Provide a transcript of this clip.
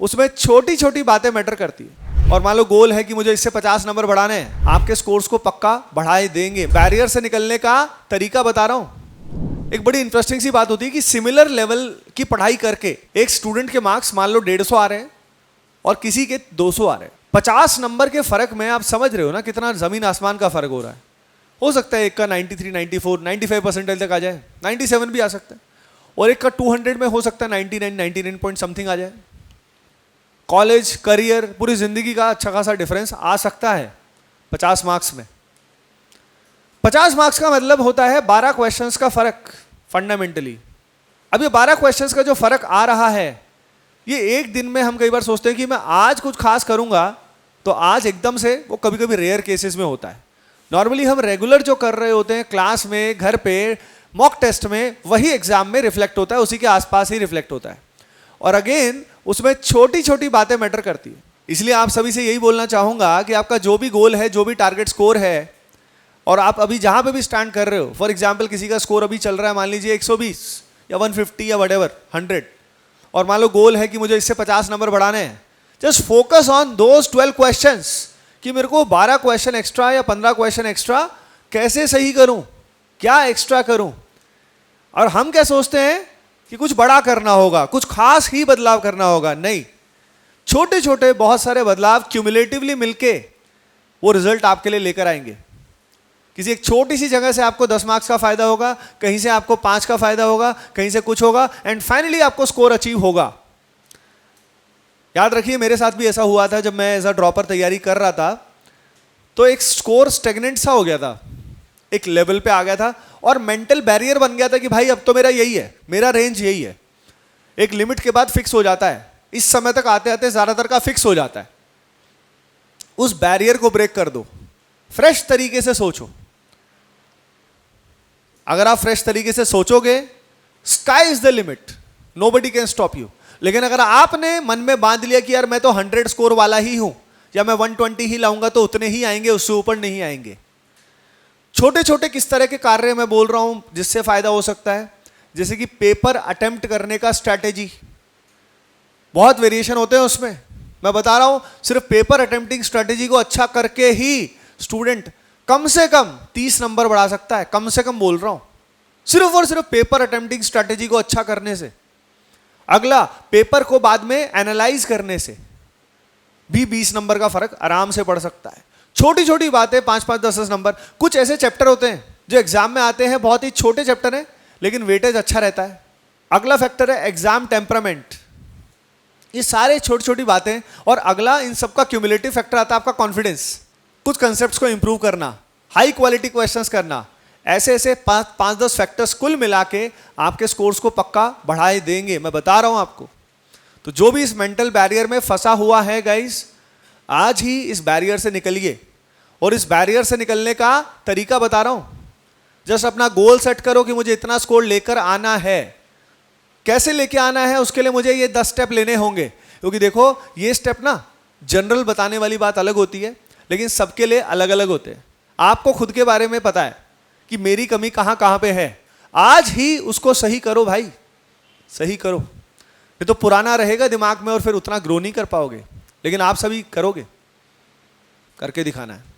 उसमें छोटी छोटी बातें मैटर करती है। और मान लो गोल है कि मुझे इससे 50 नंबर बढ़ाने हैं, आपके स्कोर्स को पक्का बढ़ाए देंगे। बैरियर से निकलने का तरीका बता रहा हूं। एक बड़ी इंटरेस्टिंग सी बात होती है कि सिमिलर लेवल की पढ़ाई करके एक स्टूडेंट के मार्क्स मान लो 150 आ रहे हैं और किसी के 200 आ रहे हैं। 50 नंबर के फर्क में आप समझ रहे हो ना कितना जमीन आसमान का फर्क हो रहा है। हो सकता है एक का 93, 94, 95 परसेंटाइल तक आ जाए, 97 भी आ सकता है, और एक का 200 में हो सकता है 99, 99 पॉइंट समथिंग आ जाए। कॉलेज, करियर, पूरी जिंदगी का अच्छा खासा डिफरेंस आ सकता है 50 मार्क्स में। 50 मार्क्स का मतलब होता है 12 क्वेश्चंस का फर्क फंडामेंटली। अब ये 12 क्वेश्चंस का जो फर्क आ रहा है, ये एक दिन में हम कई बार सोचते हैं कि मैं आज कुछ खास करूंगा, तो आज एकदम से वो कभी कभी रेयर केसेस में होता है। नॉर्मली हम रेगुलर जो कर रहे होते हैं क्लास में, घर पे, मॉक टेस्ट में, वही एग्जाम में रिफ्लेक्ट होता है, उसी के आसपास ही रिफ्लेक्ट होता है। और अगेन उसमें छोटी छोटी बातें मैटर करती है। इसलिए आप सभी से यही बोलना चाहूंगा कि आपका जो भी गोल है, जो भी टारगेट स्कोर है, और आप अभी जहां पे भी स्टैंड कर रहे हो, फॉर एग्जाम्पल किसी का स्कोर अभी चल रहा है मान लीजिए 120 या 150 या वटेवर 100, और मान लो गोल है कि मुझे इससे 50 नंबर बढ़ाने हैं। Just focus on those 12 questions कि मेरे को 12 क्वेश्चन एक्स्ट्रा या 15 क्वेश्चन एक्स्ट्रा कैसे सही करूं, क्या एक्स्ट्रा करूं। और हम क्या सोचते हैं कि कुछ बड़ा करना होगा, कुछ खास ही बदलाव करना होगा। नहीं, छोटे छोटे बहुत सारे बदलाव क्यूमुलेटिवली मिलके वो रिजल्ट आपके लिए लेकर आएंगे। किसी एक छोटी सी जगह से आपको 10 मार्क्स का फायदा होगा, कहीं से आपको 5 का फायदा होगा, कहीं से कुछ होगा, एंड फाइनली आपको स्कोर अचीव होगा। याद रखिए मेरे साथ भी ऐसा हुआ था। जब मैं एज अ ड्रॉपर तैयारी कर रहा था तो एक स्कोर स्टेगनेंट सा हो गया था, एक लेवल पे आ गया था, और मेंटल बैरियर बन गया था कि भाई अब तो मेरा यही है, मेरा रेंज यही है। एक लिमिट के बाद फिक्स हो जाता है, इस समय तक आते आते ज्यादातर का फिक्स हो जाता है। उस बैरियर को ब्रेक कर दो, फ्रेश तरीके से सोचो। अगर आप फ्रेश तरीके से सोचोगे, sky is the limit, nobody can stop you. लेकिन अगर आपने मन में बांध लिया कि यार मैं तो 100 स्कोर वाला ही हूं, या मैं 120 ही लाऊंगा तो उतने ही आएंगे, उससे ऊपर नहीं आएंगे। छोटे छोटे किस तरह के कार्य मैं बोल रहा हूं जिससे फायदा हो सकता है, जैसे कि पेपर अटेम्प्ट करने का स्ट्रैटेजी, बहुत वेरिएशन होते हैं उसमें। मैं बता रहा हूं सिर्फ पेपर अटेम्प्टिंग स्ट्रैटेजी को अच्छा करके ही स्टूडेंट कम से कम 30 नंबर बढ़ा सकता है। कम से कम बोल रहा हूं, सिर्फ और सिर्फ पेपर अटेम्प्टिंग स्ट्रैटेजी को अच्छा करने से। अगला, पेपर को बाद में एनालाइज करने से भी 20 नंबर का फर्क आराम से पड़ सकता है। छोटी छोटी बातें 5-5, 10-10 नंबर। कुछ ऐसे चैप्टर होते हैं जो एग्जाम में आते हैं, बहुत ही छोटे चैप्टर हैं लेकिन वेटेज अच्छा रहता है। अगला फैक्टर है एग्जाम टेम्परामेंट। ये सारे छोटी छोटी बातें। और अगला इन सबका क्यूमुलेटिव फैक्टर आता है आपका कॉन्फिडेंस। कुछ कंसेप्ट्स को इंप्रूव करना, हाई क्वालिटी क्वेश्चंस करना, ऐसे ऐसे 5-10 फैक्टर्स कुल मिला के आपके स्कोर्स को पक्का बढ़ाए देंगे, मैं बता रहा हूं आपको। तो जो भी इस मेंटल बैरियर में फंसा हुआ है गाइस, आज ही इस बैरियर से निकलिए। और इस बैरियर से निकलने का तरीका बता रहा हूं। जस्ट अपना गोल सेट करो कि मुझे इतना स्कोर लेकर आना है। कैसे लेके आना है, उसके लिए मुझे ये 10 स्टेप लेने होंगे। क्योंकि देखो ये स्टेप ना जनरल बताने वाली बात अलग होती है, लेकिन सबके लिए अलग अलग होते हैं। आपको खुद के बारे में पता है कि मेरी कमी कहां कहां पे है, आज ही उसको सही करो भाई, सही करो। ये तो पुराना रहेगा दिमाग में और फिर उतना ग्रो नहीं कर पाओगे। लेकिन आप सभी करोगे, करके दिखाना है।